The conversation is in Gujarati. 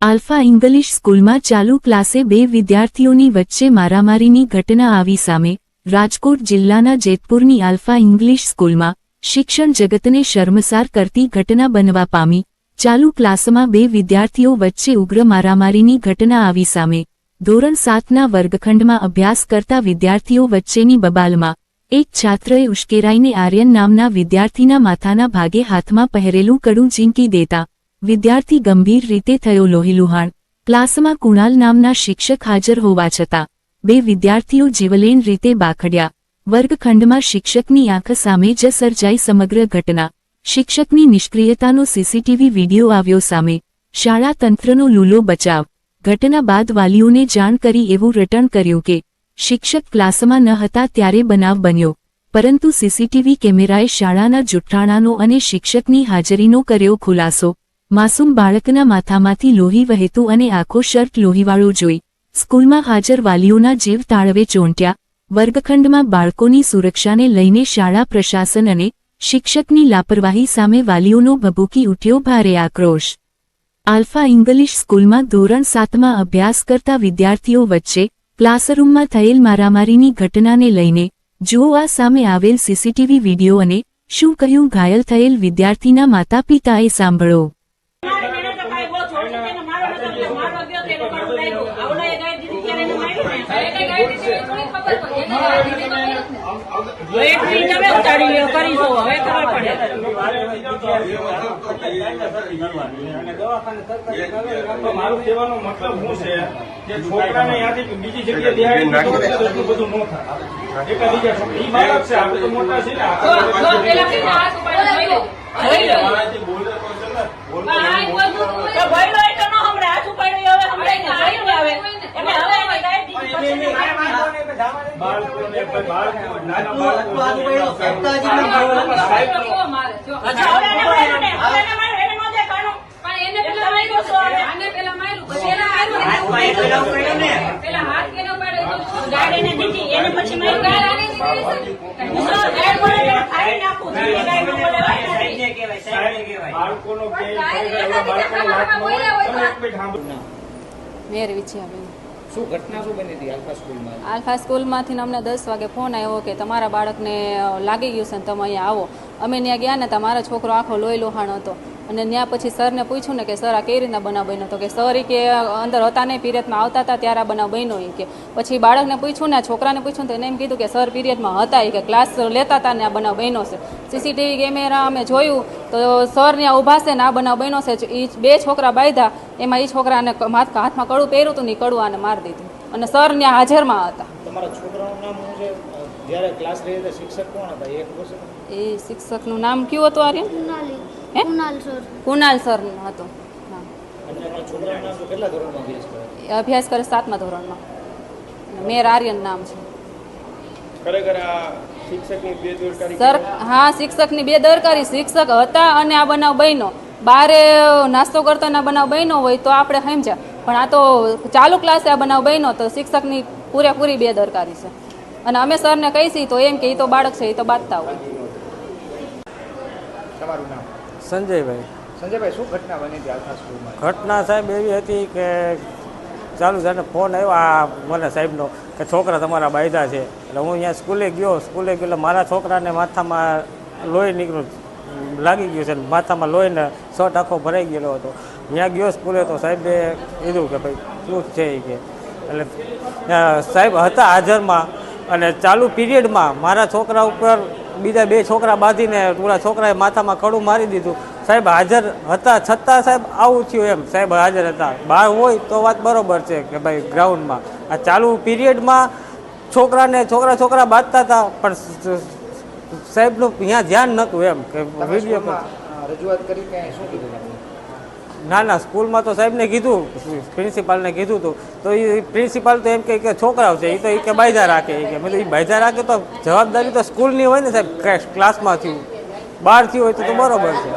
આલ્ફા ઇંગ્લિશ સ્કૂલમાં ચાલુ ક્લાસે બે વિદ્યાર્થીઓની વચ્ચે મારામારીની ઘટના આવી સામે। રાજકોટ જિલ્લાના જેતપુરની આલ્ફા ઇંગ્લિશ સ્કૂલમાં શિક્ષણ જગતને શર્મસાર કરતી ઘટના બનવા પામી। ચાલુ ક્લાસમાં બે વિદ્યાર્થીઓ વચ્ચે ઉગ્ર મારામારીની ઘટના આવી સામે। ધોરણ 7ના વર્ગખંડમાં અભ્યાસ કરતા વિદ્યાર્થીઓ વચ્ચેની બબાલમાં એક છાત્રએ ઉશ્કેરાઈને આર્યન નામના વિદ્યાર્થીના માથાના ભાગે હાથમાં પહેરેલું કડું ઝીંકી દેતા વિદ્યાર્થી ગંભીર રીતે થયો લોહીલુહાણ। ક્લાસમાં કુણાલ નામના શિક્ષક હાજર હોવા છતાં બે વિદ્યાર્થીઓ જીવલેણ રીતે બાખડ્યા। વર્ગખંડમાં શિક્ષકની આંખ સામે જ સર્જાઈ સમગ્ર ઘટના। શિક્ષકની નિષ્ક્રિયતાનો સીસીટીવી વિડીયો આવ્યો સામે। શાળા તંત્રનો લૂલો બચાવ। ઘટના બાદ વાલીઓને જાણ કરી એવું રટણ કર્યું કે શિક્ષક ક્લાસમાં ન હતા ત્યારે બનાવ બન્યો, પરંતુ સીસીટીવી કેમેરાએ શાળાના જુઠ્ઠાણાનો અને શિક્ષકની હાજરીનો કર્યો ખુલાસો। માસૂમ બાળકના માથામાંથી લોહી વહેતું અને આખો શર્ટ લોહીવાળો જોઈ સ્કૂલમાં હાજર વાલીઓના જીવ તાળવે ચોંટ્યા। વર્ગખંડમાં બાળકોની સુરક્ષાને લઈને શાળા પ્રશાસન અને શિક્ષકની લાપરવાહી સામે વાલીઓનો ભભૂકી ઉઠ્યો ભારે આક્રોશ। આલ્ફા ઇંગ્લિશ સ્કૂલમાં ધોરણ 7માં અભ્યાસ કરતા વિદ્યાર્થીઓ વચ્ચે ક્લાસરૂમમાં થયેલ મારામારીની ઘટનાને લઈને જુઓ આ સામે આવેલ સીસીટીવી વિડીયો અને શું કહ્યું ઘાયલ થયેલ વિદ્યાર્થીના માતા પિતાએ સાંભળો। મારું કહેવાનો મતલબ શું છે કે છોકરાને યાથી બીજી જગ્યાએ દેખાડી એટલું બધું ન થાય। એકાબીજા છોકરી બાળક છે, આપણે તો મોટા છે આલ્ફા સ્કૂલમાંથી અમને 10 વાગે ફોન આવ્યો કે તમારા બાળકને લાગી ગયું છે ને તમે અહીંયા આવો। અમે ત્યાં ગયા ને તમારા છોકરો આખો લોહી લોહાણ હતો અને ત્યાં પછી સરને પૂછ્યું ને કે સર આ કેવી રીતના બનાવ બન્યો, તો કે સર કે અંદર હતા નહીં, પીરિયડમાં આવતા હતા ત્યારે આ બનાવ બન્યો। કે પછી બાળકને પૂછ્યું ને છોકરાને પૂછ્યું તો એને એમ કીધું કે સર પીરિયડમાં હતા, કે ક્લાસ લેતા હતા ને આ બનાવ બન્યો છે। સીસીટીવી કેમેરા અમે જોયું તો સર ત્યાં ઊભા છે ને આ બનાવ બન્યો છે। એ બે છોકરા બાંધ્યા, એમાં એ છોકરાને હાથમાં કડું પહેર્યું હતું ને કડું આને મારી દીધું અને સર ત્યાં હાજરમાં હતા। તમારા છોકરાનું નામ શું છે? જ્યારે ક્લાસ લઈ હતા શિક્ષક કોણ હતા એ ખબર છે? એ શિક્ષકનું નામ કયું હતું આર્યન? કુણાલ સર હતો નામ। છોકરાનું નામ કેટલા ધોરણમાં અભ્યાસ કરે? અભ્યાસ કરે 7મા ધોરણમાં। મેર આર્યન નામ છે। ખરેખર આ શિક્ષકની બેદરકારી સર હા, શિક્ષકની બેદરકારી। શિક્ષક હતા અને આ બનાવ બન્યો, બારે નાસ્તો કરતો ના બનાવ બન્યો હોય તો આપણે સમજ્યા, પણ આ તો ચાલુ ક્લાસે આ બનાવ બન્યો તો શિક્ષકની પૂરેપૂરી બેદરકારી છે। અને અમે સરને કહીશી તો એમ કે એ તો બાળક છે, એ તો બાંધતા હોય। તમારું નામ? સંજયભાઈ। સંજયભાઈ, શું ઘટના બની હતી આલ્ફા સ્કૂલમાં? ઘટના સાહેબ એવી હતી કે ચાલુ જાણે ફોન આવ્યો આ મને સાહેબનો કે છોકરા તમારા બાયદા છે। એટલે હું અહીંયા સ્કૂલે ગયો એટલે મારા છોકરાને માથામાં લોહી નીકળ્યું, લાગી ગયું છે, માથામાં લોહીને શર્ટ આખો ભરાઈ ગયેલો હતો। ત્યાં ગયો સ્કૂલે તો સાહેબે કીધું કે ભાઈ શું છે એ કે, એટલે સાહેબ હતા હાજરમાં અને ચાલુ પીરિયડમાં મારા છોકરા ઉપર બીજા બે છોકરા બાંધીને પૂરા છોકરાએ માથામાં કડું મારી દીધું। સાહેબ હાજર હતા છતાં સાહેબ આવું થયું એમ, સાહેબ હાજર હતા। બહાર હોય તો વાત બરોબર છે કે ભાઈ ગ્રાઉન્ડમાં, આ ચાલુ પીરિયડમાં છોકરા બાંધતા હતા પણ સાહેબનું અહીંયા ધ્યાન નહોતું એમ કે વિડીયો રજૂઆત કરી કે શું કીધું? ના સ્કૂલમાં તો સાહેબને કીધું, પ્રિન્સિપાલને કીધું હતું તો એ પ્રિન્સિપાલ તો એમ કે છોકરાઓ છે એ તો કે બાયધા રાખે, કે મેં એ બાયધા રાખે તો જવાબદારી તો સ્કૂલની હોય ને સાહેબ, ક્લાસમાં થયું બહાર થયું હોય તો બરોબર છે।